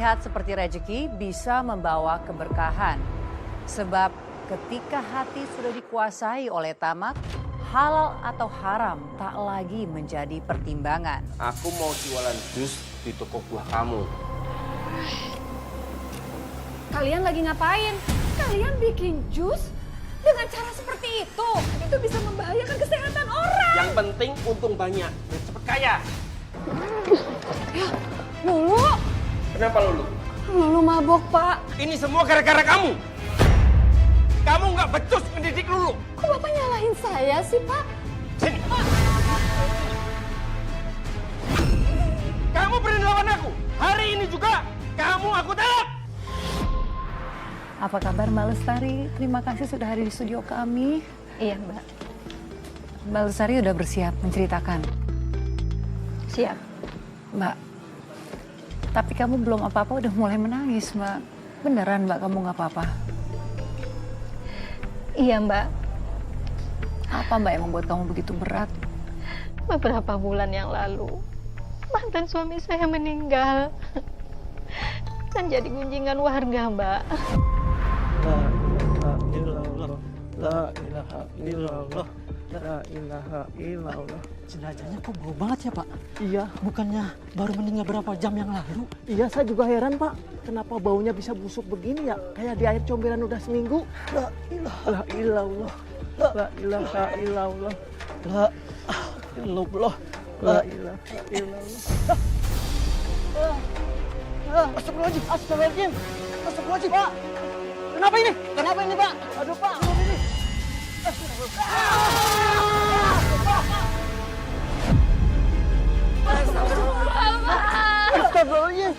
terlihat seperti rezeki bisa membawa keberkahan. Sebab ketika hati sudah dikuasai oleh tamak, halal atau haram tak lagi menjadi pertimbangan. Aku mau jualan jus di toko buah kamu. Kalian lagi ngapain? Kalian bikin jus dengan cara seperti itu? Itu bisa membahayakan kesehatan orang. Yang penting untung banyak dan cepet kaya. Ya, Lulu. Kenapa Lulu? Lulu mabok, Pak. Ini semua gara-gara kamu. Kamu nggak becus mendidik Lulu. Kok Bapak nyalahin saya sih, Pak? Sini. Kamu berani lawan aku. Hari ini juga kamu aku tangkap. Apa kabar Mbak Lestari? Terima kasih sudah hadir di studio kami. Iya, Mbak. Mbak Lestari udah bersiap menceritakan. Siap. Mbak, tapi kamu belum apa-apa udah mulai menangis, Mbak. Beneran Mbak kamu nggak apa-apa? Iya, Mbak. Apa Mbak yang membuat kamu begitu berat? Beberapa bulan yang lalu, mantan suami saya meninggal. Dan jadi gunjingan warga, Mbak. La ilaha illallah, la ilaha illallah. Jenazahnya kok bau banget ya, Pak? Iya, Bukannya baru meninggal berapa jam yang lalu? iya saya juga heran Pak. Kenapa baunya bisa busuk begini ya? Kayak di air comberan udah seminggu. La ilaha illallah, la ilaha illallah, la illallah, la ilaha illallah. Astagfirullahaladzim, astagfirullahaladzim, astagfirullahaladzim Pak. Kenapa ini? Kenapa ini Pak? Aduh Pak, kenapa ini? Astagfirullahaladzim.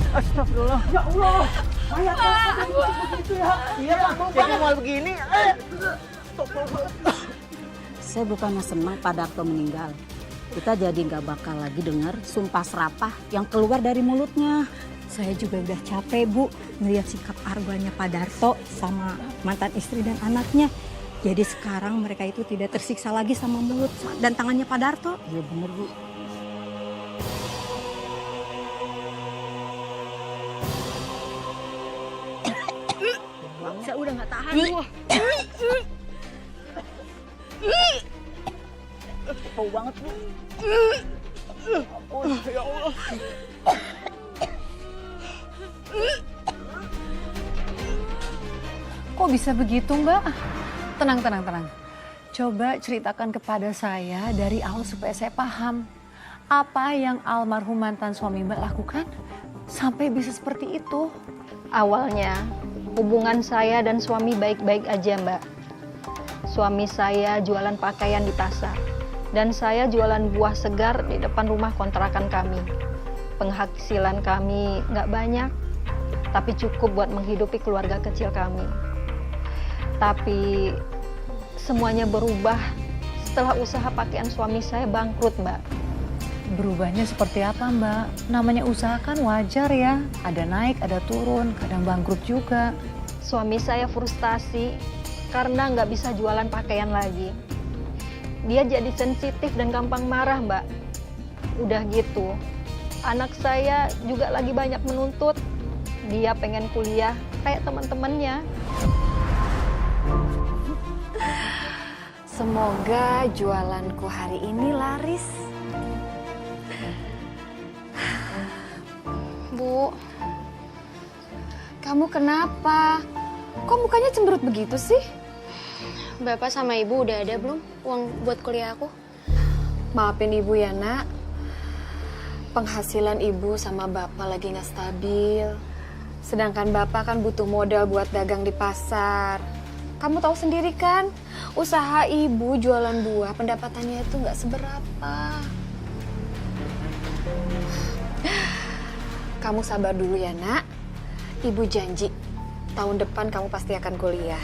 Astagfirullah. Ya Allah. Saya takut begitu ya. Iya Pak, jadi mau begini. Saya bukannya senang Pak Darto meninggal. Kita jadi nggak bakal lagi dengar sumpah serapah yang keluar dari mulutnya. Saya juga udah capek Bu melihat sikap argonya Pak Darto sama mantan istri dan anaknya. Jadi sekarang mereka itu tidak tersiksa lagi sama mulut dan tangannya Pak Darto. Iya bener Bu. Saya udah nggak tahan Bu. Bau banget Bu. Oh, ya Allah. Kok bisa begitu Mbak? Tenang, tenang, tenang. Coba ceritakan kepada saya dari awal supaya saya paham. Apa yang almarhum mantan suami Mbak lakukan sampai bisa seperti itu? Awalnya, hubungan saya dan suami baik-baik aja, Mbak. Suami saya jualan pakaian di pasar. Dan saya jualan buah segar di depan rumah kontrakan kami. Penghasilan kami nggak banyak, tapi cukup buat menghidupi keluarga kecil kami. Tapi semuanya berubah setelah usaha pakaian suami saya bangkrut, Mbak. Berubahnya seperti apa Mbak? Namanya usaha kan wajar ya. Ada naik, ada turun, kadang bangkrut juga. Suami saya frustasi karena nggak bisa jualan pakaian lagi. Dia jadi sensitif dan gampang marah, Mbak. Udah gitu, anak saya juga lagi banyak menuntut. Dia pengen kuliah kayak teman-temannya. Semoga jualanku hari ini laris. Bu, kamu kenapa? Kok mukanya cemberut begitu sih? Bapak sama Ibu udah ada belum uang buat kuliah aku? Maafin Ibu ya, Nak. Penghasilan Ibu sama Bapak lagi nggak stabil. Sedangkan Bapak kan butuh modal buat dagang di pasar. Kamu tahu sendiri kan, usaha Ibu jualan buah pendapatannya itu nggak seberapa. Kamu sabar dulu ya, Nak. Ibu janji, tahun depan kamu pasti akan kuliah.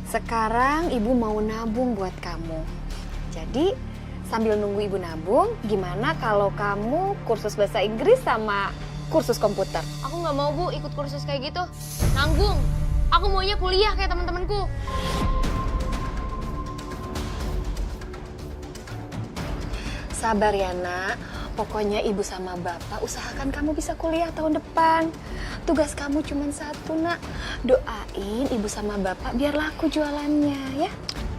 Sekarang Ibu mau nabung buat kamu. Jadi, sambil nunggu Ibu nabung, gimana kalau kamu kursus bahasa Inggris sama kursus komputer? Aku nggak mau Bu ikut kursus kayak gitu. Nanggung. Aku maunya kuliah kayak teman-temanku. Sabar ya, Nak. Pokoknya ibu sama bapak usahakan kamu bisa kuliah tahun depan. Tugas kamu cuma satu, nak. Doain ibu sama bapak biar laku jualannya, ya.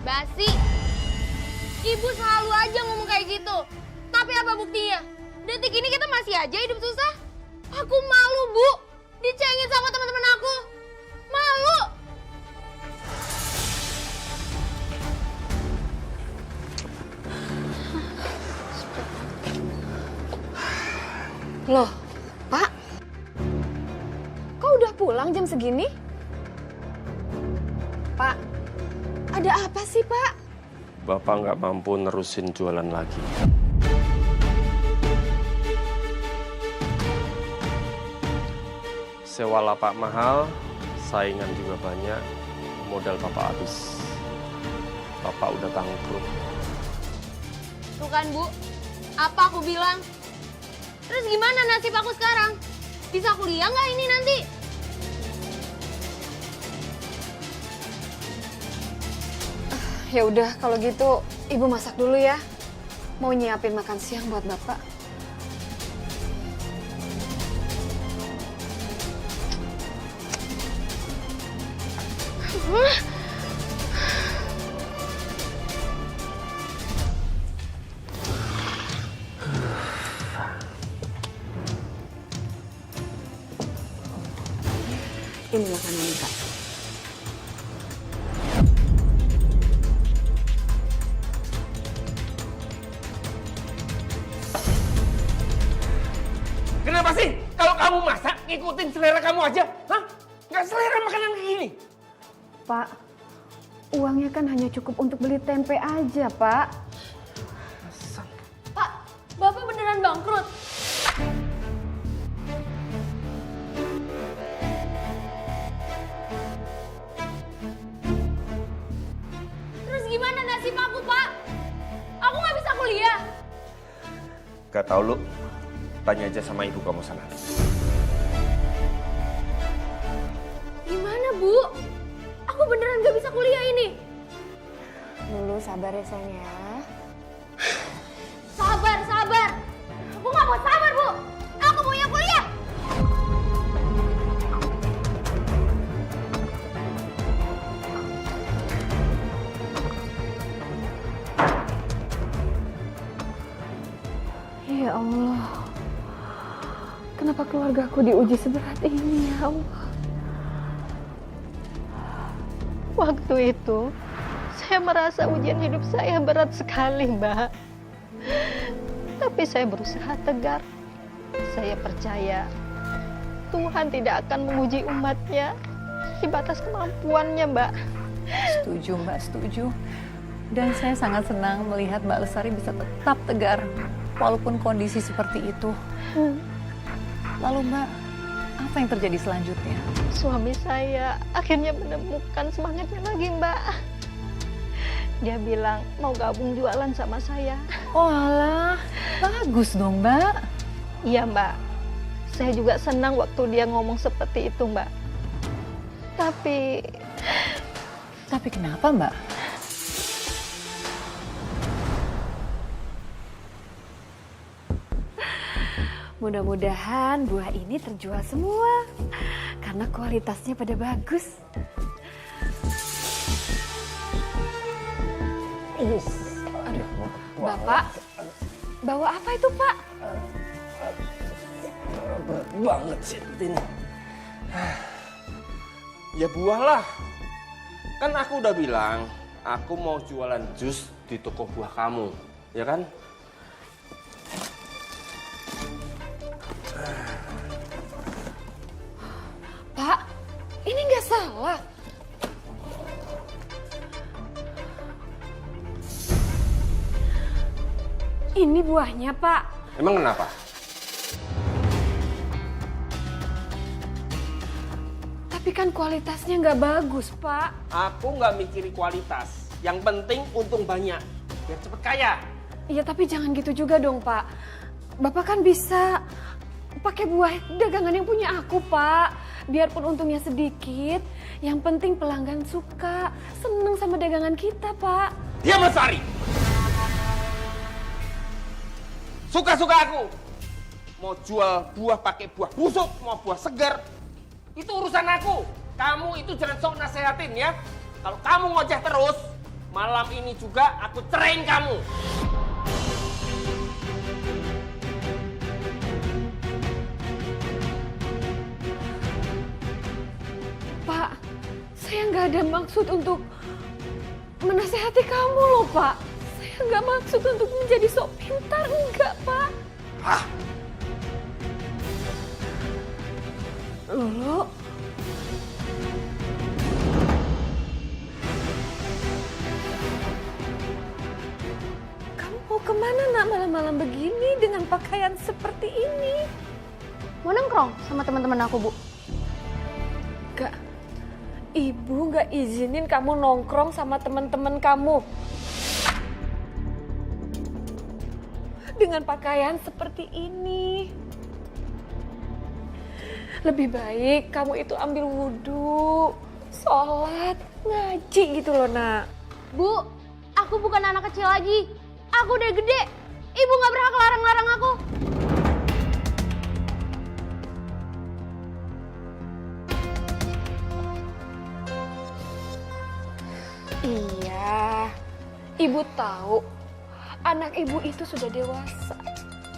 Basi. Ibu selalu aja ngomong kayak gitu. Tapi apa buktinya? Detik ini kita masih aja hidup susah. Aku malu, Bu. Dicengin sama teman-teman aku. Malu. Loh, Pak. Kok udah pulang jam segini? Pak, ada apa sih, Pak? Bapak nggak mampu nerusin jualan lagi. Sewa lapak mahal, saingan juga banyak, modal Bapak habis. Bapak udah bangkrut. Tuh kan, Bu. Apa aku bilang? Terus gimana nasib aku sekarang? Bisa kuliah nggak ini nanti? Ya udah, kalau gitu ibu masak dulu ya. Mau nyiapin makan siang buat bapak. Ini makanan Kak. Kenapa sih kalau kamu masak ngikutin selera kamu aja? Hah? Nggak selera makanan kayak gini? Pak, uangnya kan hanya cukup untuk beli tempe aja, Pak. Pak, Bapak beneran bangkrut? Terus gimana nasib aku, Pak? Aku nggak bisa kuliah. Gak tau lu, tanya aja sama ibu kamu sana. Gimana, Bu? Aku beneran nggak bisa kuliah ini. Dulu sabar ya, sayang ya. Sabar, sabar. Aku nggak mau sabar, Bu. Aku maunya kuliah. Ya Allah, kenapa keluargaku diuji seberat ini ya Allah? Waktu itu, saya merasa ujian hidup saya berat sekali, Mbak. Tapi saya berusaha tegar. Saya percaya Tuhan tidak akan menguji umatnya di batas kemampuannya, Mbak. Setuju Mbak, setuju. Dan saya sangat senang melihat Mbak Lestari bisa tetap tegar walaupun kondisi seperti itu. Lalu Mbak, apa yang terjadi selanjutnya? Suami saya akhirnya menemukan semangatnya lagi, Mbak. Dia bilang mau gabung jualan sama saya. Oh alah, bagus dong Mbak. Iya, Mbak. Saya juga senang waktu dia ngomong seperti itu, Mbak. Tapi kenapa Mbak? Mudah-mudahan buah ini terjual semua karena kualitasnya pada bagus. Aduh, Bapak, bawa apa itu, Pak? Berat banget sih ini. Ya buah lah. Kan aku udah bilang, aku mau jualan jus di toko buah kamu, ya kan? Pak, ini nggak salah. Ini buahnya, Pak. Emang kenapa? Tapi kan kualitasnya nggak bagus, Pak. Aku nggak mikirin kualitas. Yang penting untung banyak, biar cepet kaya. Iya, tapi jangan gitu juga dong, Pak. Bapak kan bisa pakai buah dagangan yang punya aku, Pak. Biarpun untungnya sedikit, yang penting pelanggan suka, seneng sama dagangan kita, Pak. Dia Lestari. Suka-suka aku. Mau jual buah pakai buah busuk, mau buah segar, itu urusan aku. Kamu itu jangan sok nasehatin ya. Kalau kamu ngoceh terus, malam ini juga aku ceraiin kamu. Pak, saya nggak ada maksud untuk menasehati kamu loh, Pak. Saya nggak maksud untuk menjadi sok pintar, enggak, Pak. Ah, Lolo, kamu mau kemana nak malam-malam begini dengan pakaian seperti ini? Mau nongkrong sama teman-teman aku, Bu. Enggak, ibu nggak izinin kamu nongkrong sama teman-teman kamu. Dengan pakaian seperti ini. Lebih baik kamu itu ambil wudhu, sholat, ngaji gitu loh nak. Bu, aku bukan anak kecil lagi. Aku udah gede. Ibu gak berhak larang-larang aku. Iya, ibu tahu anak ibu itu sudah dewasa.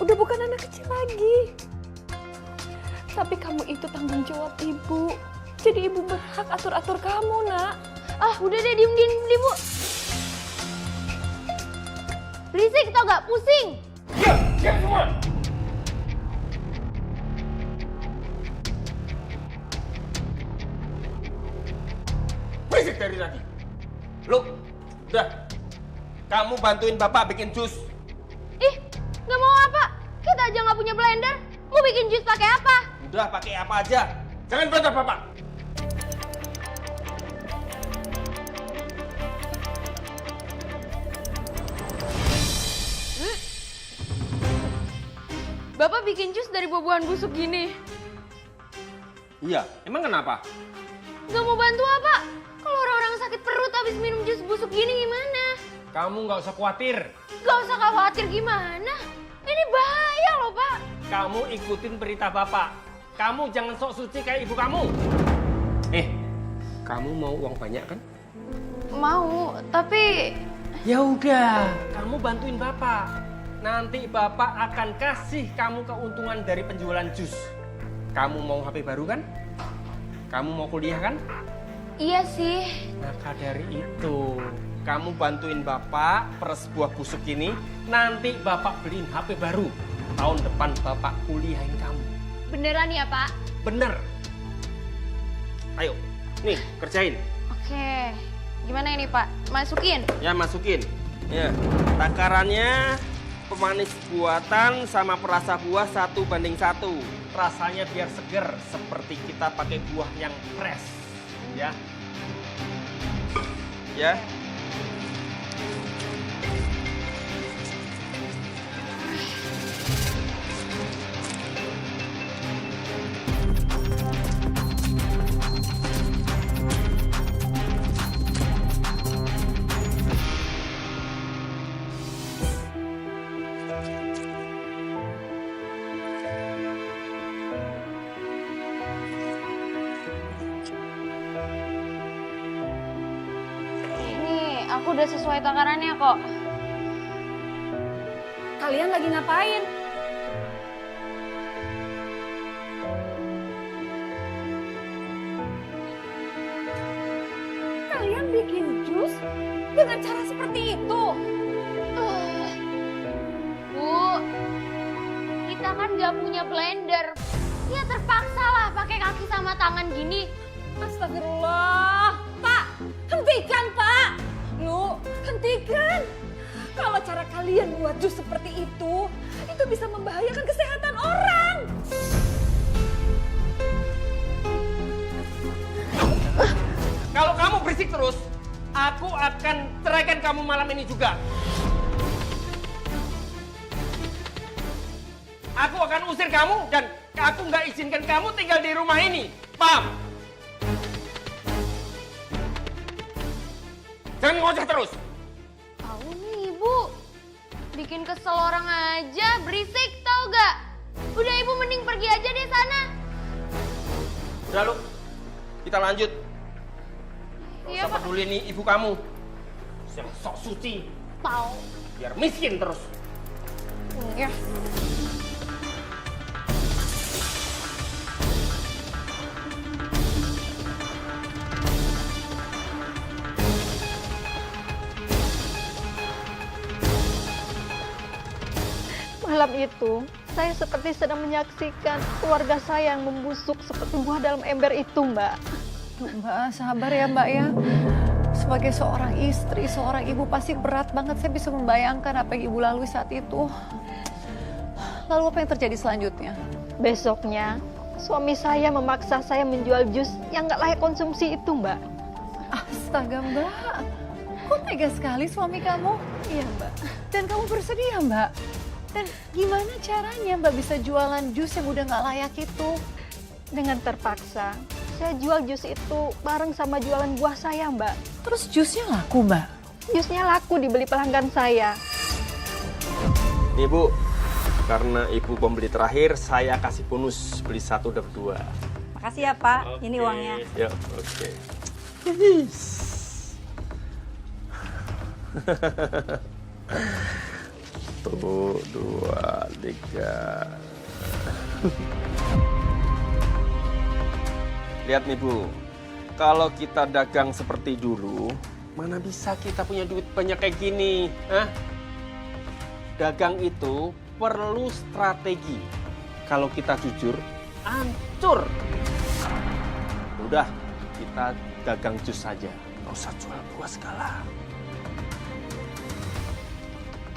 Udah bukan anak kecil lagi. Tapi kamu itu tanggung jawab ibu. Jadi ibu berhak atur-atur kamu, nak. Ah, udah deh, diem, Bu. Berisik tau gak? Pusing. diam semua. Berisik dari tadi. Lu, udah. Kamu bantuin bapak bikin jus. Ih, gak mau apa? Kita aja gak punya blender. Mau bikin jus pakai apa? Udah pakai apa aja. Jangan bantah bapak. Bapak bikin jus dari buah-buahan busuk gini. Iya, emang kenapa? Gak mau bantu apa? Kalau orang-orang sakit perut habis minum jus busuk gini gimana? Kamu nggak usah khawatir. Gak usah khawatir gimana? Ini bahaya loh, Pak. Kamu ikutin perintah bapak. Kamu jangan sok suci kayak ibu kamu. Kamu mau uang banyak kan? Mau, tapi... Ya udah, kamu bantuin bapak. Nanti bapak akan kasih kamu keuntungan dari penjualan jus. Kamu mau HP baru kan? Kamu mau kuliah kan? Iya sih. Maka dari itu, kamu bantuin bapak peres buah busuk ini. Nanti bapak beliin HP baru. Tahun depan bapak kuliahin kamu. Beneran ya, Pak? Bener. Ayo, nih kerjain. Oke. Gimana ini, Pak? Masukin? Ya masukin. Ya, takarannya pemanis buatan sama perasa buah 1:1. Rasanya biar seger seperti kita pakai buah yang fresh. Ya. Ya. Nih, aku udah sesuai takarannya kok. Kalian lagi ngapain? Kalian bikin jus dengan cara seperti itu? Bu, kita kan nggak punya blender. Ya terpaksa lah pakai kaki sama tangan gini. Astagfirullah. Pak, hentikan Pak. Lu, hentikan. Kalau cara kalian buat jus seperti itu bisa membahayakan kesehatan orang. Kalau kamu berisik terus, aku akan ceraikan kamu malam ini juga. Aku akan usir kamu dan aku nggak izinkan kamu tinggal di rumah ini. Paham? Jangan ngoceh terus. Tahu nih Ibu. Bikin kesel orang aja, berisik tau gak? Udah ibu mending pergi aja deh sana. Udah lu, kita lanjut. Iya Gak usah Pak. peduli nih ibu kamu. Yang sok suci, Tahu. biar miskin terus. Iya. Malam itu, saya seperti sedang menyaksikan keluarga saya yang membusuk seperti buah dalam ember itu, Mbak. Duh, Mbak, sabar ya Mbak ya. Sebagai seorang istri, seorang ibu pasti berat banget. Saya bisa membayangkan apa yang ibu lalui saat itu. Lalu apa yang terjadi selanjutnya? Besoknya, suami saya memaksa saya menjual jus yang nggak layak konsumsi itu, Mbak. Astaga Mbak, kok tega sekali suami kamu? Iya, Mbak. Dan kamu bersedia Mbak? Dan gimana caranya Mbak bisa jualan jus yang udah nggak layak itu? Dengan terpaksa, saya jual jus itu bareng sama jualan buah saya, Mbak. Terus jusnya laku Mbak? Jusnya laku dibeli pelanggan saya. Nih Bu, karena ibu pembeli terakhir, saya kasih bonus beli 1 dapat 2. Makasih ya Pak, ini uangnya. Yuk, oke. Tuh, 2, 3. Lihat nih Bu, kalau kita dagang seperti dulu, mana bisa kita punya duit banyak kayak gini? Hah? Dagang itu perlu strategi. Kalau kita jujur, hancur. Udah, kita dagang jus saja. Nggak usah jual buah segala.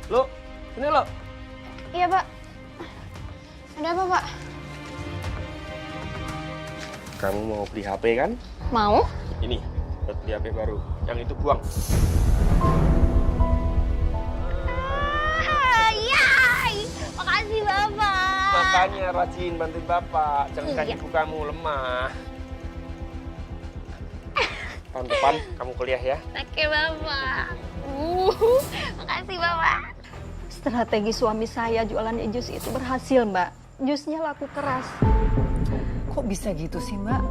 Lo, sini lo. Iya Pak. Ada apa Pak? Kamu mau beli HP kan? Mau? Ini, buat beli HP baru. Yang itu buang. Yay! Makasih Bapak. Makanya rajin bantuin Bapak. Jangan kan ibu kamu lemah. Tahun depan kamu kuliah ya. Oke Bapak. Makasih Bapak. Strategi suami saya jualan jus itu berhasil, Mbak. Jusnya laku keras. Kok bisa gitu sih Mbak?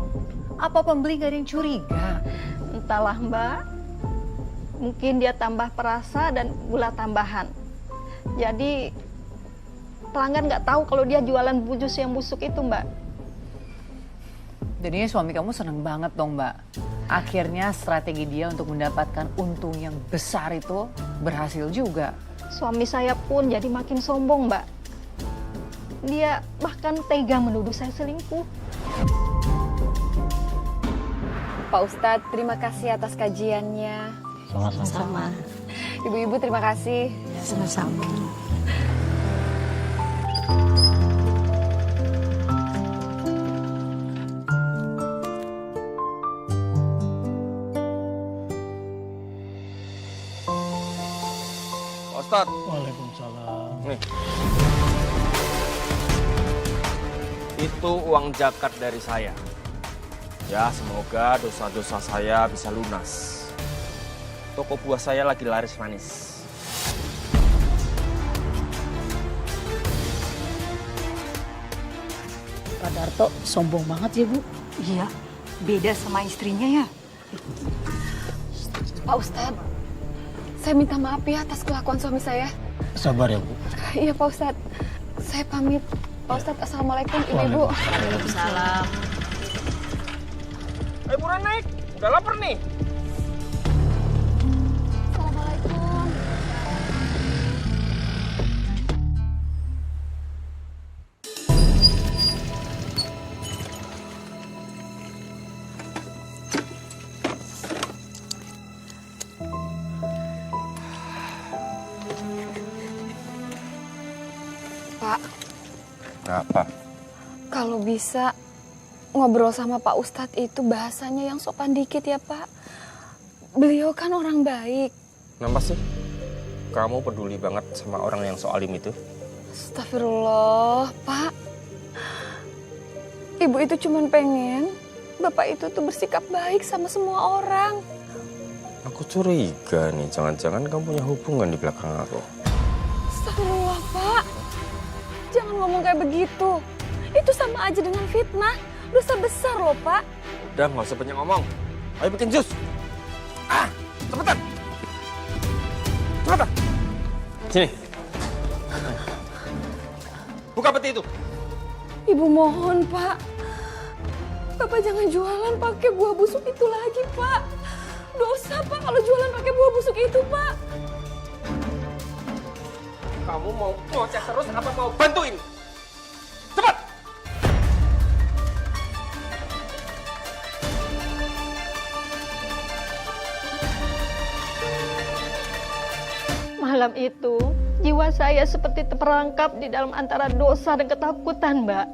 Apa pembeli gak ada yang curiga? Entahlah, Mbak. Mungkin dia tambah perasa dan gula tambahan. Jadi pelanggan nggak tahu kalau dia jualan jus yang busuk itu, Mbak. Jadinya suami kamu seneng banget dong Mbak. Akhirnya strategi dia untuk mendapatkan untung yang besar itu berhasil juga. Suami saya pun jadi makin sombong, Mbak. Dia bahkan tega menuduh saya selingkuh. Pak Ustadz, terima kasih atas kajiannya. Sama. Ibu-ibu terima kasih. Sama-sama. Ustadz. Waalaikumsalam. Nih. Itu uang zakat dari saya. Ya, semoga dosa-dosa saya bisa lunas. Toko buah saya lagi laris manis. Pak Darto sombong banget ya Bu. Iya, beda sama istrinya ya. Pak Ustadz, saya minta maaf ya atas kelakuan suami saya. Sabar ya Bu. Iya Pak Ustadz, saya pamit. Pak Ustadz, Assalamualaikum Ibu-ibu. Waalaikumsalam. Ayo buruan naik, udah lapar nih. Assalamualaikum. Pak, Apa? kalau bisa ngobrol sama Pak Ustadz itu bahasanya yang sopan dikit ya Pak. Beliau kan orang baik. Kenapa sih? Kamu peduli banget sama orang yang soalim itu? Astagfirullah, Pak. Ibu itu cuma pengen Bapak itu tuh bersikap baik sama semua orang. Aku curiga nih, jangan-jangan kamu punya hubungan di belakang aku. Astagfirullah, Pak. Jangan ngomong kayak begitu. Itu sama aja dengan fitnah. Dosa besar loh, Pak. Udah, nggak usah banyak ngomong. Ayo bikin jus. Cepetan. Cepetan. Sini. Buka peti itu. Ibu mohon, Pak. Bapak jangan jualan pakai buah busuk itu lagi, Pak. Dosa, Pak, kalau jualan pakai buah busuk itu, Pak. Kamu mau ngoceh terus apa mau bantuin? Cepat. Malam itu, jiwa saya seperti terperangkap di dalam antara dosa dan ketakutan, Mbak.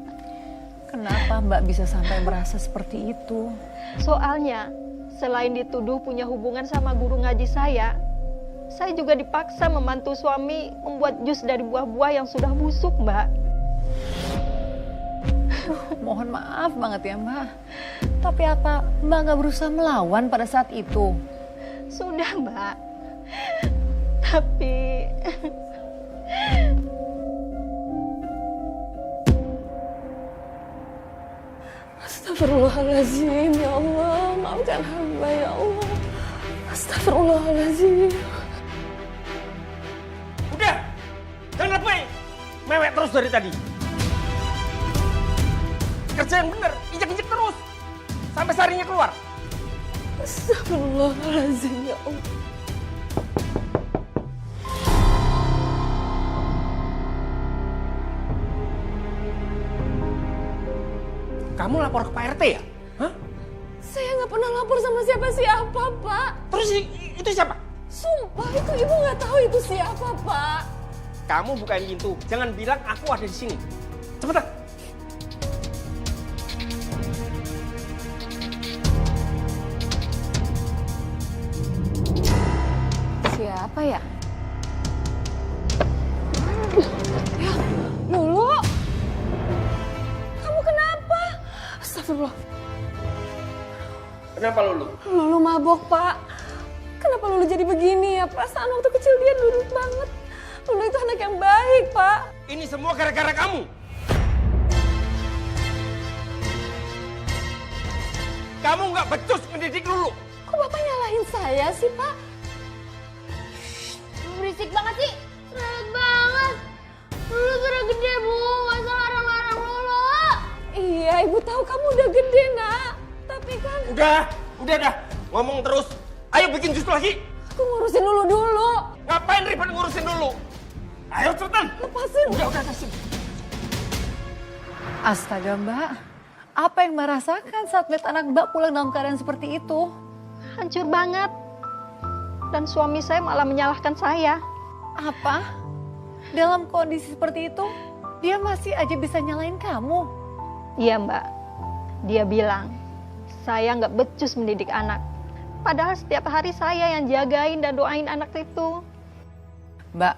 Kenapa Mbak bisa sampai merasa seperti itu? Soalnya, selain dituduh punya hubungan sama guru ngaji saya juga dipaksa membantu suami membuat jus dari buah-buah yang sudah busuk, Mbak. Mohon maaf banget ya Mbak. Tapi apa Mbak nggak berusaha melawan pada saat itu? Sudah, Mbak. Tapi... Astagfirullahaladzim, ya Allah. Maafkan hamba, ya Allah. Astagfirullahaladzim. Udah. Jangan lebay. Mewek terus dari tadi. Kerja yang bener. Injek-injek terus. Sampai sarinya keluar. Astagfirullahaladzim, ya Allah. Kamu lapor ke Pak RT ya? Hah? Saya nggak pernah lapor sama siapa-siapa, Pak. Terus itu siapa? Sumpah, itu ibu nggak tahu itu siapa, Pak. Kamu bukain pintu. Jangan bilang aku ada di sini. Cepetan. Siapa ya? Ya, Lulu. Kamu kenapa? Astagfirullah. Kenapa Lulu? Lulu mabok, Pak. Kenapa Lulu jadi begini ya? Perasaan waktu kecil dia nurut banget. Lulu itu anak yang baik, Pak. Ini semua gara-gara kamu. Kamu nggak becus mendidik Lulu. Kok Bapak nyalahin saya sih, Pak? Berisik banget sih. Seret banget. Lulu sudah gede, Bu. Gak usah larang-larang Lulu. Iya, Ibu tahu kamu udah gede, Nak. Tapi kan... Udah dah. Ngomong terus. Ayo bikin jus lagi. Aku ngurusin Lulu dulu. Ngapain ribet ngurusin Lulu? Ayo cepetan. Lepasin. Udah kasih. Astaga Mbak, apa yang Mbak rasakan saat lihat anak Mbak pulang dalam keadaan seperti itu? Hancur banget. Dan suami saya malah menyalahkan saya. Apa? Dalam kondisi seperti itu, dia masih aja bisa nyalain kamu? Iya, Mbak. Dia bilang, saya nggak becus mendidik anak. Padahal setiap hari saya yang jagain dan doain anak itu. Mbak,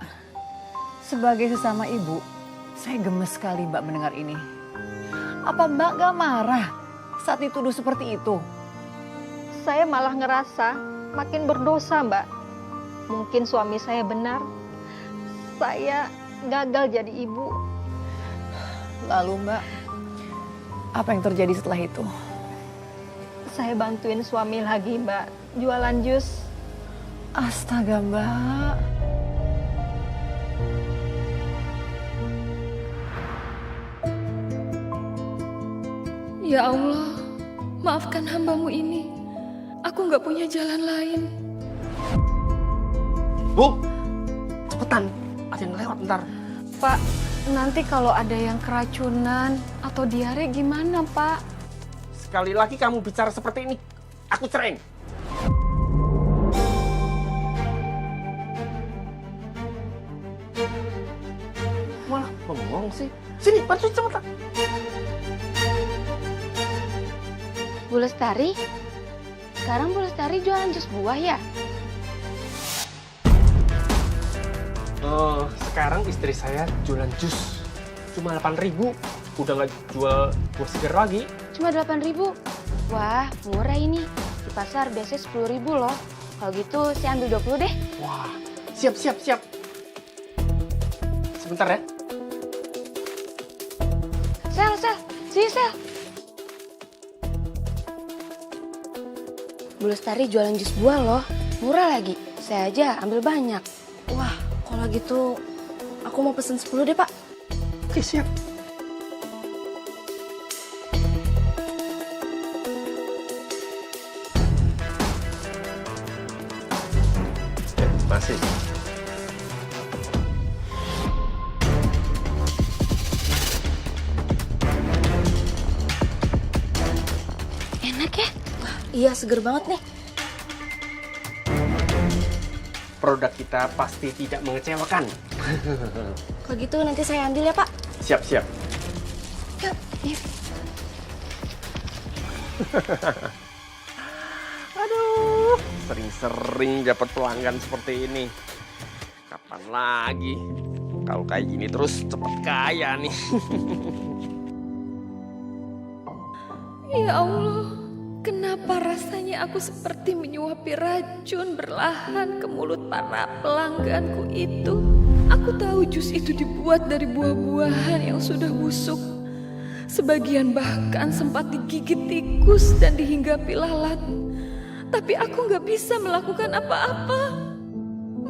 sebagai sesama ibu, saya gemes sekali Mbak mendengar ini. Apa Mbak gak marah saat dituduh seperti itu? Saya malah ngerasa makin berdosa, Mbak. Mungkin suami saya benar. Saya gagal jadi ibu. Lalu Mbak, apa yang terjadi setelah itu? Saya bantuin suami lagi, Mbak, jualan jus. Astaga Mbak. Ya Allah, maafkan hambamu ini. Aku nggak punya jalan lain. Bu, cepetan. Ada yang lewat ntar. Pak, nanti kalau ada yang keracunan atau diare gimana, Pak? Sekali lagi kamu bicara seperti ini, aku ceraiin. Malah bengong sih. Sini, bantuin cepetan. Bu Lestari? Sekarang Bu Lestari jualan jus buah ya? Sekarang istri saya jualan jus. Cuma 8.000. Udah nggak jual buah segar lagi. Cuma 8.000? Wah, murah ini. Di pasar biasanya 10.000 loh. Kalau gitu saya ambil 20 deh. Wah, siap. sebentar ya. Sel, sini Sel. Bu Lestari jualan jus buah loh, murah lagi. Saya aja ambil banyak. Wah, kalau gitu aku mau pesen 10 deh Pak. Oke, siap. Masih. Enak ya? Wah, iya seger banget nih. Produk kita pasti tidak mengecewakan. Kalau gitu nanti saya ambil ya Pak. Siap. Yuk, yuk. Aduh, sering-sering dapat pelanggan seperti ini. Kapan lagi? Kalau kayak gini terus cepet kaya nih. Ya Allah, kenapa rasanya aku seperti menyuapi racun berlahan ke mulut para pelangganku itu? Aku tahu jus itu dibuat dari buah-buahan yang sudah busuk. Sebagian bahkan sempat digigit tikus dan dihinggapi lalat. Tapi aku gak bisa melakukan apa-apa.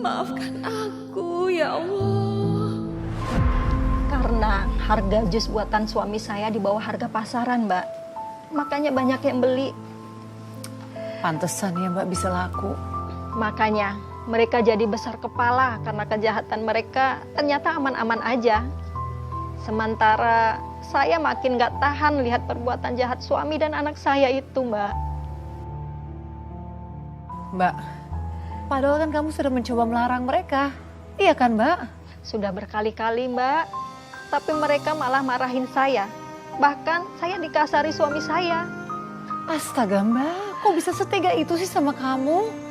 Maafkan aku, ya Allah. Karena harga jus buatan suami saya di bawah harga pasaran, Mbak. Makanya banyak yang beli. Pantesan ya Mbak bisa laku. Makanya mereka jadi besar kepala karena kejahatan mereka ternyata aman-aman aja. Sementara saya makin gak tahan lihat perbuatan jahat suami dan anak saya itu, Mbak. Mbak, padahal kan kamu sudah mencoba melarang mereka. Iya kan Mbak? Sudah berkali-kali, Mbak. Tapi mereka malah marahin saya. Bahkan saya dikasari suami saya. Astaga Mbak, kok bisa setega itu sih sama kamu?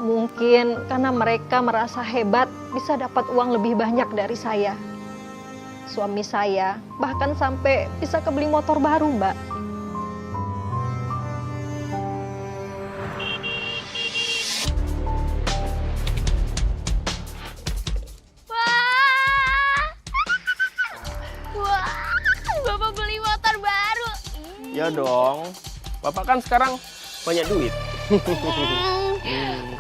Mungkin karena mereka merasa hebat bisa dapat uang lebih banyak dari saya. Suami saya bahkan sampai bisa kebeli motor baru, Mbak. Wah, Bapak beli motor baru. Ya dong, Bapak kan sekarang banyak duit.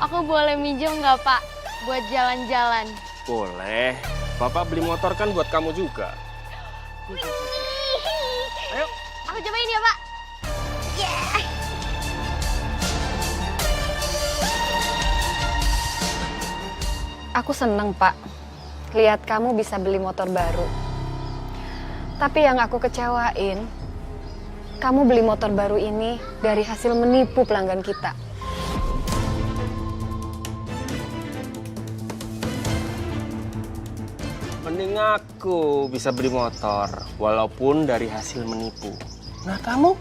Aku boleh minjem nggak Pak? Buat jalan-jalan. Boleh, Bapak beli motor kan buat kamu juga. Ayo. Aku cobain ya Pak. Aku seneng Pak, lihat kamu bisa beli motor baru. Tapi yang aku kecewain, kamu beli motor baru ini dari hasil menipu pelanggan kita. Mending aku bisa beli motor, walaupun dari hasil menipu. Nah kamu,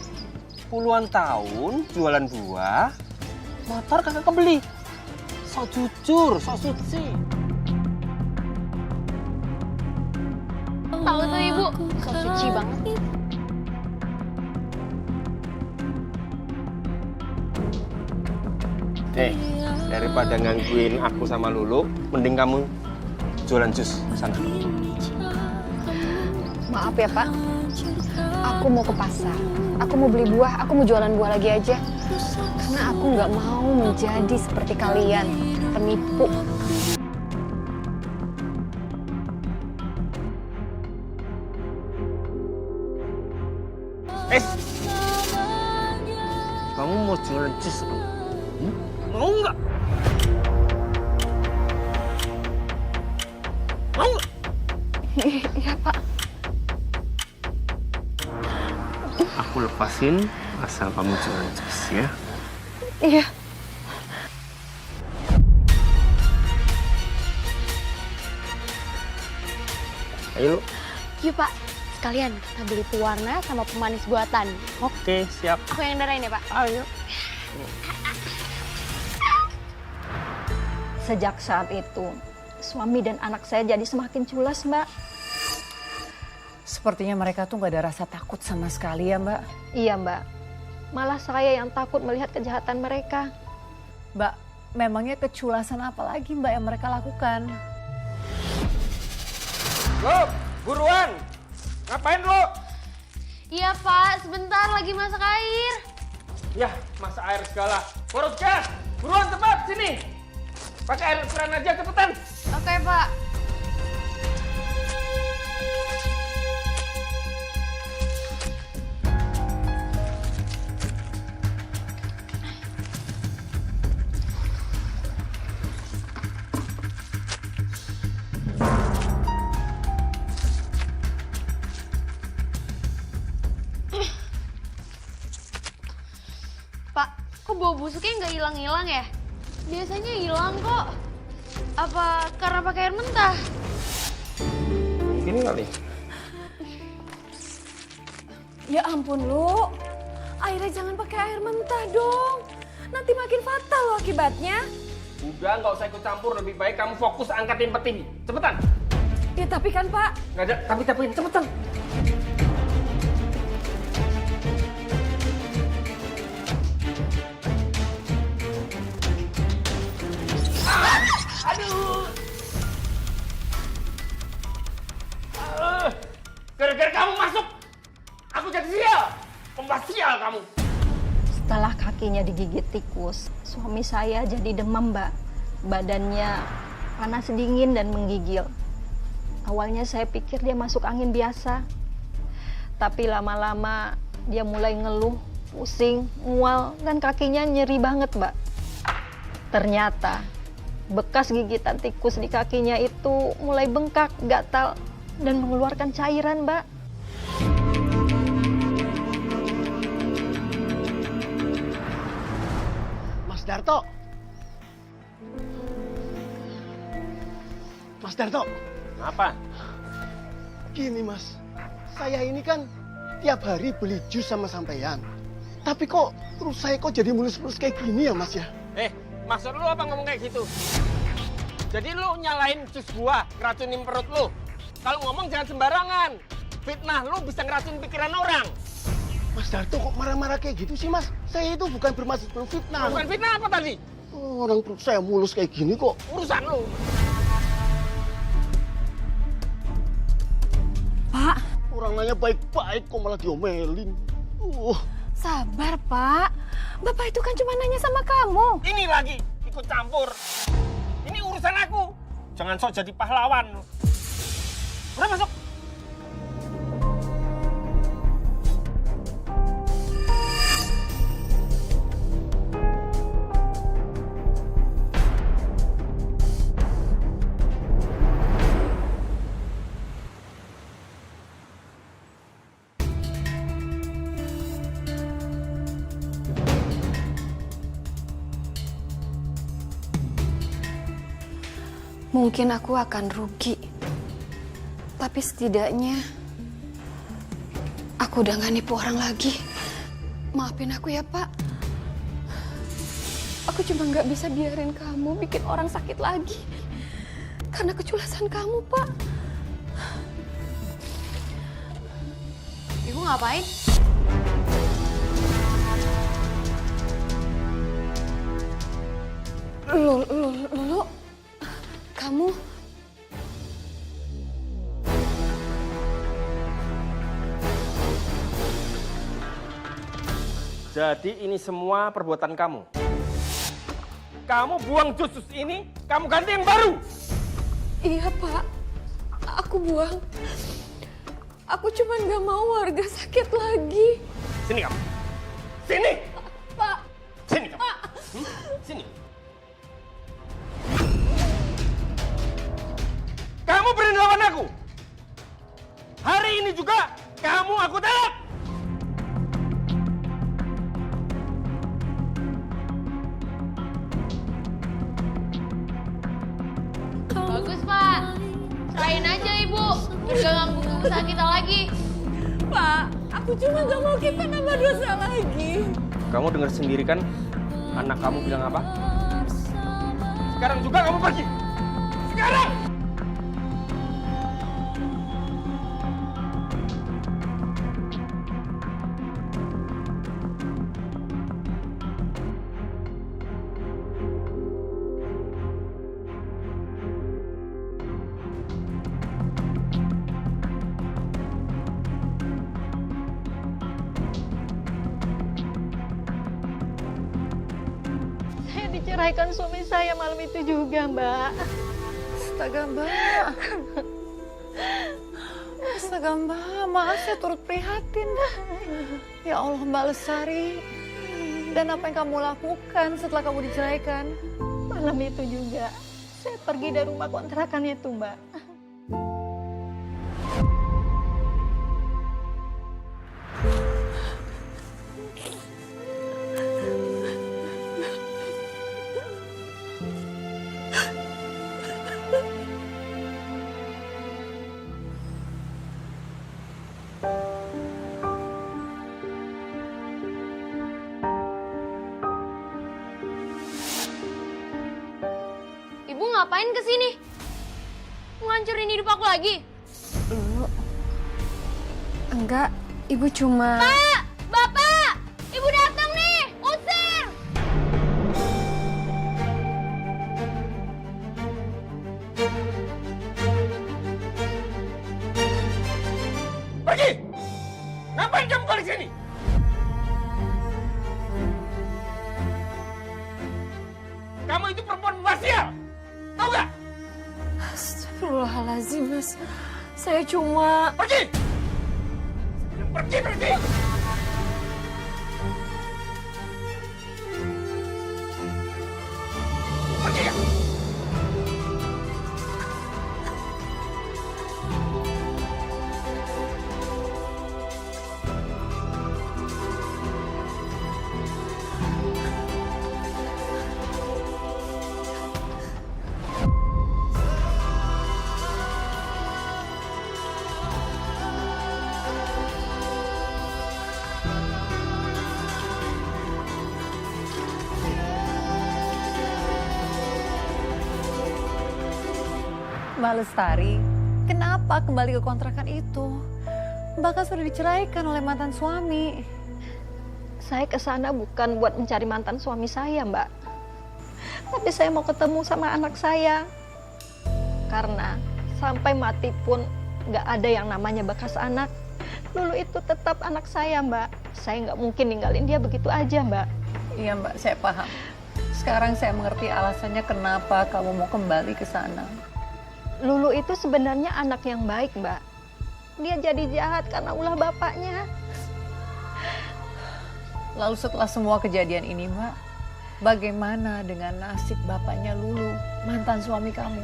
puluhan tahun jualan buah, motor kagak kebeli. Sok jujur, sok suci. Tahu tuh Ibu, so suci banget. Daripada gangguin aku sama Lulu, mending kamu jualan jus sana. Maaf ya Pak, aku mau ke pasar. Aku mau beli buah, aku mau jualan buah lagi aja. Karena aku nggak mau menjadi seperti kalian, penipu. Kamu mau jualan jus? Mau nggak? Mau nggak? Iya Pak. Aku lepasin asal kamu jualan jus ya. Iya. Ayo. Yuk Pak, sekalian kita beli pewarna sama pemanis buatan. Oke, siap. Aku yang darain ya Pak. Ayo. Sejak saat itu, suami dan anak saya jadi semakin culas, Mbak. Sepertinya mereka tuh gak ada rasa takut sama sekali ya Mbak. Iya, Mbak. Malah saya yang takut melihat kejahatan mereka. Mbak, memangnya keculasan apa lagi Mbak yang mereka lakukan? Lo, buruan. Ngapain lo? Iya Pak, sebentar lagi masak air. Ya, masak air segala. Boros gas. Buruan cepat sini. Pakai air keran aja cepetan. Oke Pak. Pak, kok bau busuknya nggak hilang-hilang ya? Biasanya hilang kok. Apa karena pakai air mentah? Mungkin kali. Ya ampun lu, airnya jangan pakai air mentah dong. Nanti makin fatal loh akibatnya. Udah, nggak usah ikut campur. Lebih baik kamu fokus angkatin peti ini. Cepetan. Ya tapi kan Pak. Nggak ada tapi-tapiin. Cepetan. Aduh. Gara-gara kamu masuk, aku jadi sial. Pembuat sial kamu. Setelah kakinya digigit tikus, suami saya jadi demam, Mbak. Badannya panas dingin dan menggigil. Awalnya saya pikir dia masuk angin biasa. Tapi lama-lama dia mulai ngeluh, pusing, mual, dan kakinya nyeri banget, Mbak. Ternyata bekas gigitan tikus di kakinya itu mulai bengkak, gatal, dan mengeluarkan cairan, Mbak. Mas Darto. Mas Darto. Apa? Gini Mas, saya ini kan tiap hari beli jus sama sampean. Tapi kok terus saya kok jadi mulus-mulus kayak gini ya Mas ya? Maksud lu apa ngomong kayak gitu? Jadi lu nyalain jus gua, ngeracunin perut lu. Kalau ngomong jangan sembarangan. Fitnah lu bisa ngeracunin pikiran orang. Mas Darto kok marah-marah kayak gitu sih Mas? Saya itu bukan bermaksud berfitnah. Bukan fitnah apa tadi? Orang perut saya mulus kayak gini kok. Urusan lu. Pak. Orang nanya baik-baik kok malah diomelin. Sabar Pak. Bapak itu kan cuma nanya sama kamu. Ini lagi ikut campur. Ini urusan aku. Jangan sok jadi pahlawan. Udah masuk. Mungkin aku akan rugi. Tapi setidaknya aku udah gak nipu orang lagi. Maafin aku ya, Pak. Aku cuma gak bisa biarin kamu bikin orang sakit lagi. Karena keculasan kamu, Pak. Ibu ngapain? Lulu, kamu... Jadi ini semua perbuatan kamu. Kamu buang jus ini, kamu ganti yang baru. Iya, Pak. Aku buang. Aku cuma gak mau warga sakit lagi. Sini kamu. Sini. Pak. Sini kamu. Pak. Sini. Kamu berani lawan aku. Hari ini juga kamu aku tangkap. Bagus, Pak. Serahin aja, Ibu. Biar gak ganggu usaha kita lagi. Pak, aku cuma gak mau kita nambah dosa lagi. Kamu dengar sendiri kan anak kamu bilang apa? Sekarang juga kamu pergi. Sekarang! menceraikan suami saya malam itu juga, Mbak. Astaga Mbak. Astaga Mbak, maaf saya turut prihatin. Ya Allah Mbak Lestari. Dan apa yang kamu lakukan setelah kamu diceraikan? Malam itu juga saya pergi dari rumah kontrakan itu, Mbak. Ibu ngapain kesini? Mau ngancurin hidup aku lagi? Enggak, Ibu cuma... Pak! Bapak! Ibu datang nih! Usir! Pergi! Ngapain kamu balik sini? Kamu itu perempuan basial! Tahu gak? Astagfirullahaladzim, Mas. Saya cuma... Pergi! Pergi, pergi! Pergi ya! Mbak Lestari, kenapa kembali ke kontrakan itu? Mbak kan sudah diceraikan oleh mantan suami. Saya ke sana bukan buat mencari mantan suami saya, Mbak. Tapi saya mau ketemu sama anak saya. Karena sampai mati pun nggak ada yang namanya bekas anak. Lulu itu tetap anak saya, Mbak. Saya nggak mungkin ninggalin dia begitu aja, Mbak. Iya Mbak, saya paham. Sekarang saya mengerti alasannya kenapa kamu mau kembali ke sana. Lulu itu sebenarnya anak yang baik, Mbak. Dia jadi jahat karena ulah bapaknya. Lalu setelah semua kejadian ini Mbak, bagaimana dengan nasib bapaknya Lulu, mantan suami kamu?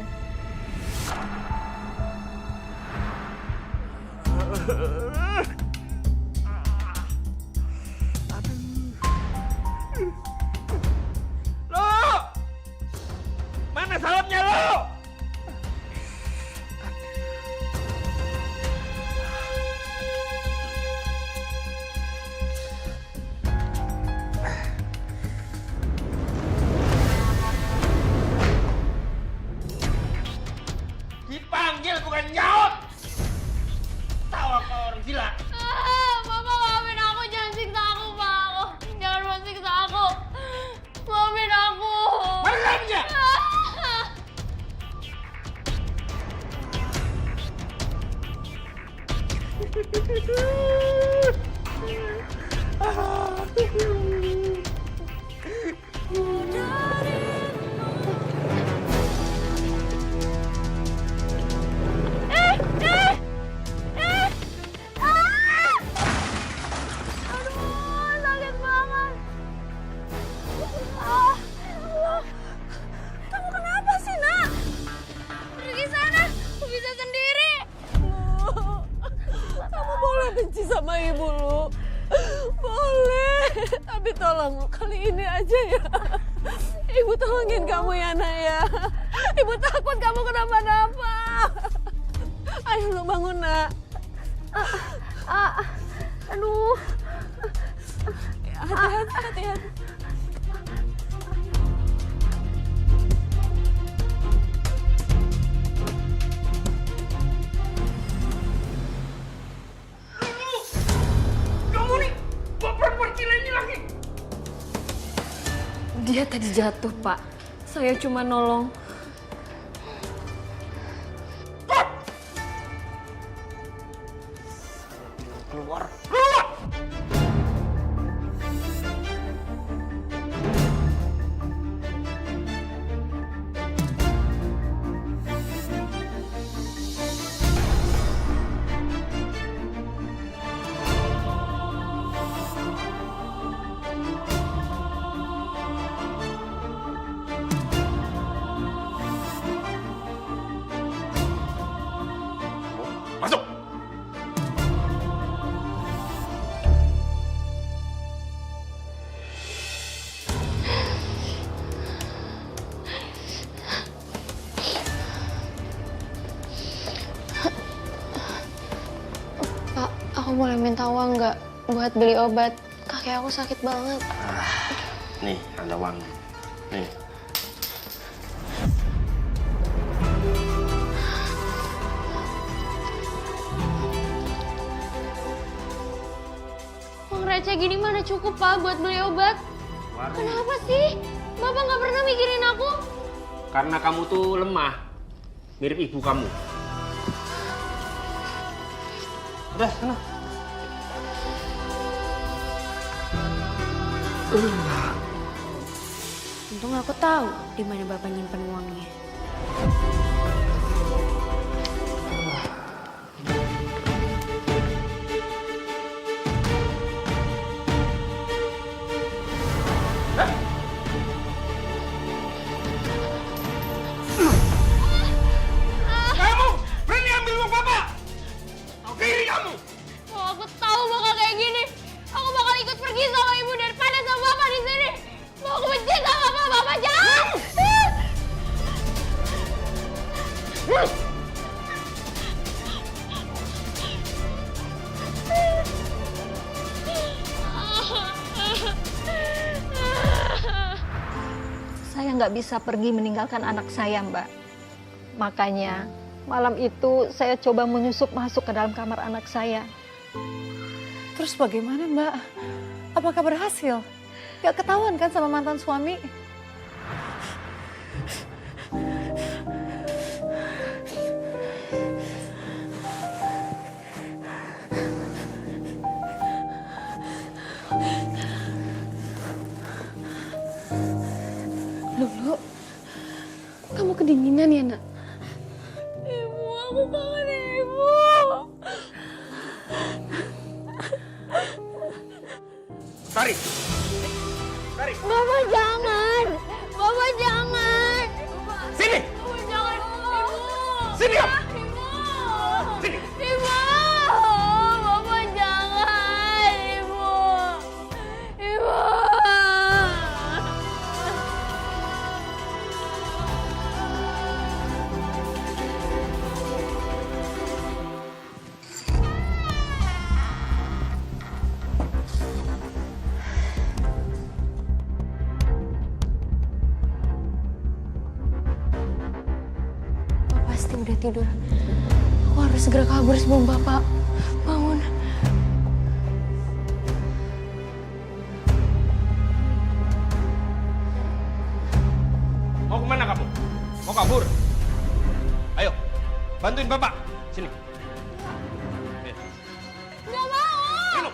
Lo! Mana salamnya lo? Dipanggil bukan nyaut. Tahu apa orang gila? Bapak maafin aku, jangan siksa aku, Pak. Jangan mau siksa aku. Maafin aku. Malamnya! Aduh, sakit banget. Allah. Kamu kenapa sih, Nak? Pergi sana, aku bisa sendiri. Kamu boleh benci sama ibu, Lu. Boleh. Tapi tolong kali ini aja ya. Ibu tolongin kamu ya, Nak ya. Ibu takut kamu kenapa-napa. Ayo Lu bangun, Nak. Aduh. Hati-hati, hati-hati. Kamu nih, bawa perempuan gila ini lagi. Dia tadi jatuh, Pak. Saya cuma nolong. Keluar, keluar! minta uang nggak buat beli obat? Kaki aku sakit banget. Nih, ada uang. Nih. Uang receh gini mana cukup, Pak, buat beli obat? Kenapa sih? Bapak nggak pernah mikirin aku? Karena kamu tuh lemah. Mirip ibu kamu. Udah, sana. Untung aku tahu di mana Bapak nyimpen uangnya. Kamu berani ambil uang Bapak? Tahu diri kamu? Oh, aku tahu bakal kayak gini. Aku bakal ikut pergi sama ibu daripada sama Bapak di sini. Mau aku benci sama Bapak, jangan! Saya nggak bisa pergi meninggalkan anak saya, Mbak. Makanya malam itu saya coba menyusup masuk ke dalam kamar anak saya. Terus bagaimana Mbak? Apakah berhasil? Gak ketahuan kan sama mantan suami? Lulu, kamu kedinginan ya, Nak? Ibu, aku kangen Ibu. Sari. Sari. Bapak jangan. Bapak jangan. Sini. Bapak jangan. Ibu. Sini kamu. Ibu. Sini. Ibu. Bapak jangan. Ibu. Ibu. Pasti udah tidur. Aku harus segera kabur sebelum Bapak bangun. Mau kemana kamu? Mau kabur? Ayo, bantuin Bapak. Sini. Nggak mau. Minum.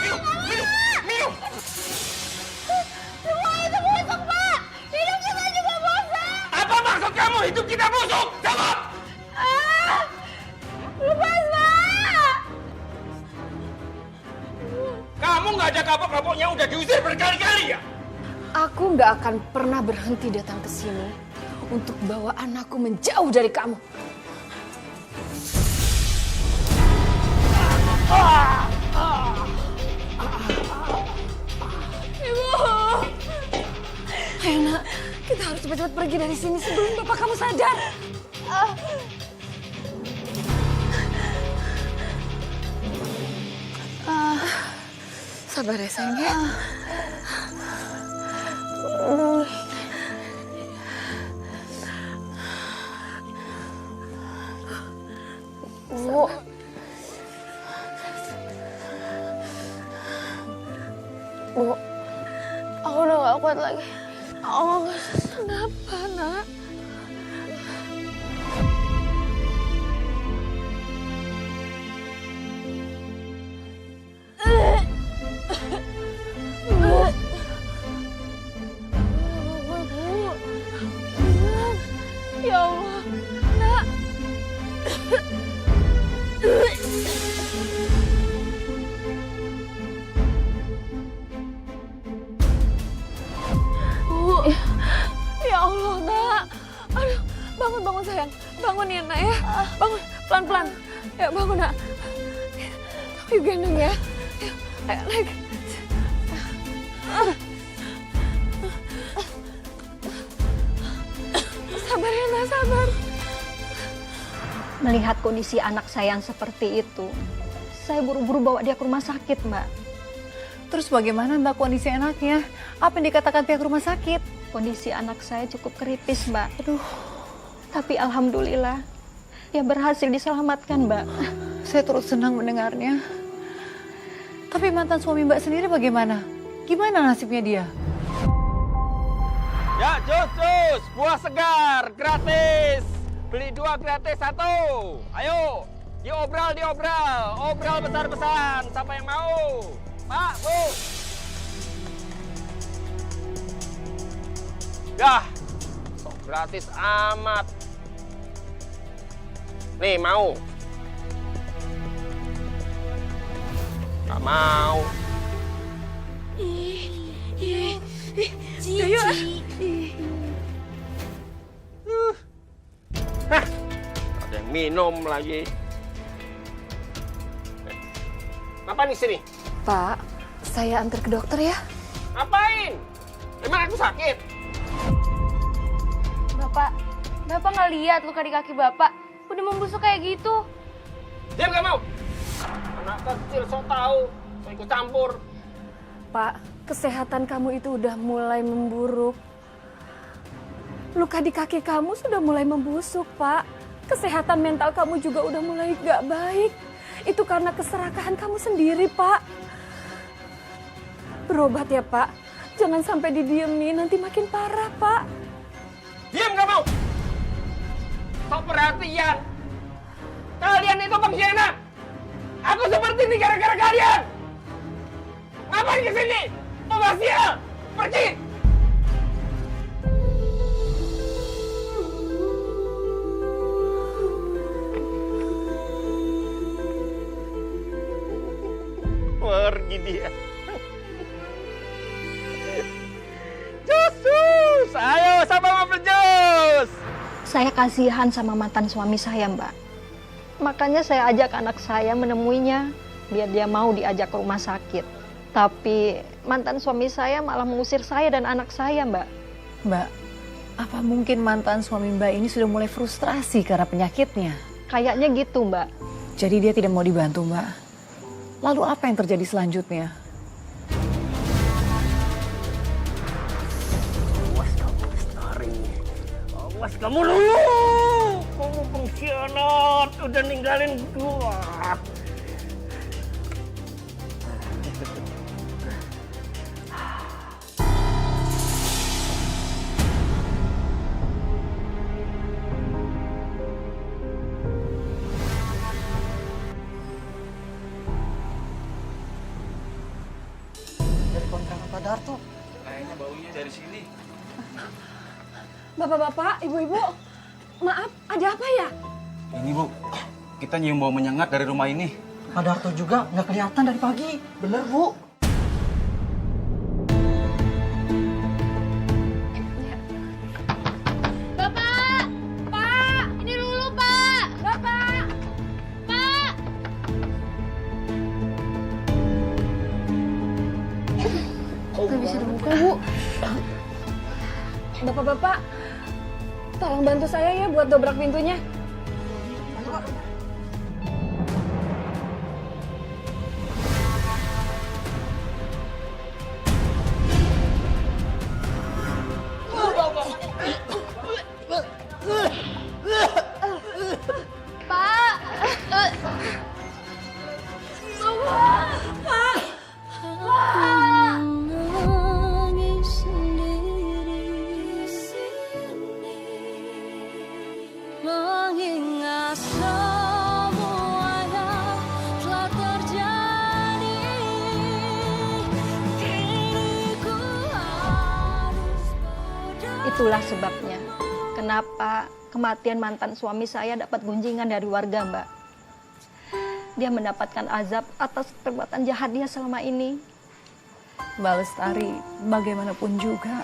Minum. Minum. Minum. Semua itu busuk, Pak. Hidup kita juga busuk. Apa maksud kamu hidup kita busuk? Jawab. Lepas, Pak. Kamu nggak ada kapok-kapoknya udah diusir berkali-kali ya? Aku nggak akan pernah berhenti datang ke sini untuk bawa anakku menjauh dari kamu. Ibu. Ayo nak, kita harus cepat-cepat pergi dari sini sebelum bapak kamu sadar. Sabar ya sayang ya. Bu. Bu, aku udah gak kuat lagi. Oh, kenapa, nak? Ya Allah, nak. Ya Allah, nak. Aduh, bangun sayang. Bangun ya, nak ya. Bangun, pelan-pelan. Ya, bangun, nak. Yuk gendong ya. Ayo, naik. Sabar ya, nak, sabar. Melihat kondisi anak saya yang seperti itu, Saya buru-buru bawa dia ke rumah sakit, Mbak. Terus bagaimana Mbak kondisi anaknya? Apa yang dikatakan pihak rumah sakit? Kondisi anak saya cukup kritis, Mbak. Aduh, Tapi alhamdulillah, dia berhasil diselamatkan, Mbak. saya turut senang mendengarnya. Tapi mantan suami Mbak sendiri bagaimana? Gimana nasibnya dia? Ya, jus, buah segar, gratis. Beli 2 gratis 1. Ayo, diobral, obral besar-besaran. Siapa yang mau? Pak, Bu. Yah, sok gratis amat. Nih, mau? Gak mau. Ayo ah. Hah, ada yang minum lagi. Apa nih sini? Pak, saya antar ke dokter ya. Ngapain? Emang aku sakit? Bapak nggak lihat luka di kaki Bapak? Udah membusuk kayak gitu. Diam gak mau? Anak kecil sok tahu, sok ikut campur. Pak, kesehatan kamu itu udah mulai memburuk. Luka di kaki kamu sudah mulai membusuk, Pak. Kesehatan mental kamu juga udah mulai gak baik. Itu karena keserakahan kamu sendiri, Pak. Berobat ya, Pak. Jangan sampai didiemin, nanti makin parah, Pak. Diam gak mau? Sok perhatian. Kalian itu pengkhianat. Aku seperti ini gara-gara kalian. Ngapain kesini? Mau sial? Pergi! Pergi dia. Jus, ayo siapa mau berjus? Saya kasihan sama mantan suami saya, Mbak. Makanya saya ajak anak saya menemuinya, biar dia mau diajak ke rumah sakit. Tapi mantan suami saya malah mengusir saya dan anak saya, Mbak. Mbak, apa mungkin mantan suami Mbak ini sudah mulai frustrasi karena penyakitnya? Kayaknya gitu, Mbak. Jadi dia tidak mau dibantu, Mbak. Lalu apa yang terjadi selanjutnya? Awas kamu, Lestari. Awas kamu dulu. Kamu pengkhianat, udah ninggalin gua. Dari kontrakan Pak Darto. Kayaknya baunya dari sini. Bapak-bapak, ibu-ibu, maaf, ada apa ya? Ini Bu, kita nyium bau menyengat dari rumah ini. Pak Darto juga nggak kelihatan dari pagi. Bener, Bu. Bapak! Pak! Ini dulu, Pak! Bapak! Pak! Gak bisa dibuka, Bu. Bapak-bapak, tolong bantu saya ya buat dobrak pintunya. Pak! Itulah sebabnya kenapa kematian mantan suami saya dapat gunjingan dari warga, Mbak. Dia mendapatkan azab atas perbuatan jahat dia selama ini. Mbak Lestari, bagaimanapun juga,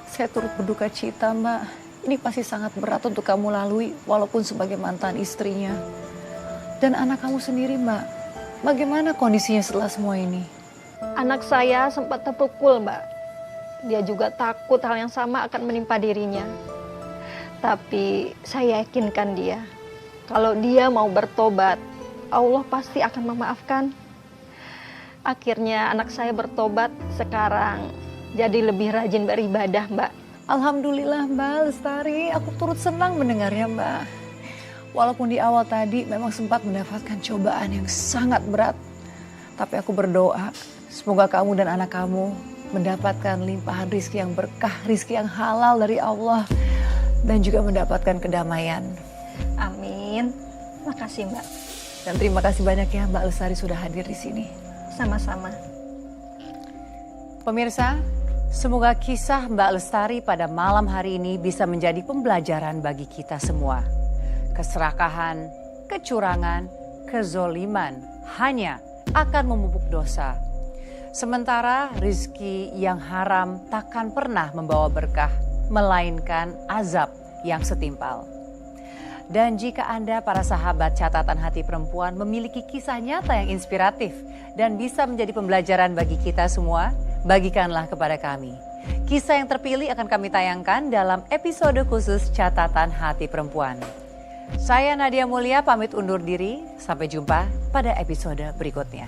saya turut berduka cita, Mbak. Ini pasti sangat berat untuk kamu lalui, walaupun sebagai mantan istrinya. Dan anak kamu sendiri, Mbak, bagaimana kondisinya setelah semua ini? Anak saya sempat terpukul, Mbak. Dia juga takut hal yang sama akan menimpa dirinya. Tapi saya yakinkan dia, kalau dia mau bertobat, Allah pasti akan memaafkan. Akhirnya anak saya bertobat, sekarang jadi lebih rajin beribadah, Mbak. Alhamdulillah Mbak Lestari, aku turut senang mendengarnya Mbak. Walaupun di awal tadi memang sempat mendapatkan cobaan yang sangat berat. Tapi aku berdoa, semoga kamu dan anak kamu mendapatkan limpahan rizki yang berkah, rizki yang halal dari Allah. Dan juga mendapatkan kedamaian. Amin. Makasih Mbak. Dan terima kasih banyak ya Mbak Lestari sudah hadir di sini. Sama-sama. Pemirsa, semoga kisah Mbak Lestari pada malam hari ini bisa menjadi pembelajaran bagi kita semua. Keserakahan, kecurangan, kezoliman hanya akan memupuk dosa. Sementara rizki yang haram takkan pernah membawa berkah, melainkan azab yang setimpal. Dan jika Anda para sahabat catatan hati perempuan memiliki kisah nyata yang inspiratif dan bisa menjadi pembelajaran bagi kita semua, bagikanlah kepada kami. Kisah yang terpilih akan kami tayangkan dalam episode khusus catatan hati perempuan. Saya Nadia Mulia pamit undur diri, sampai jumpa pada episode berikutnya.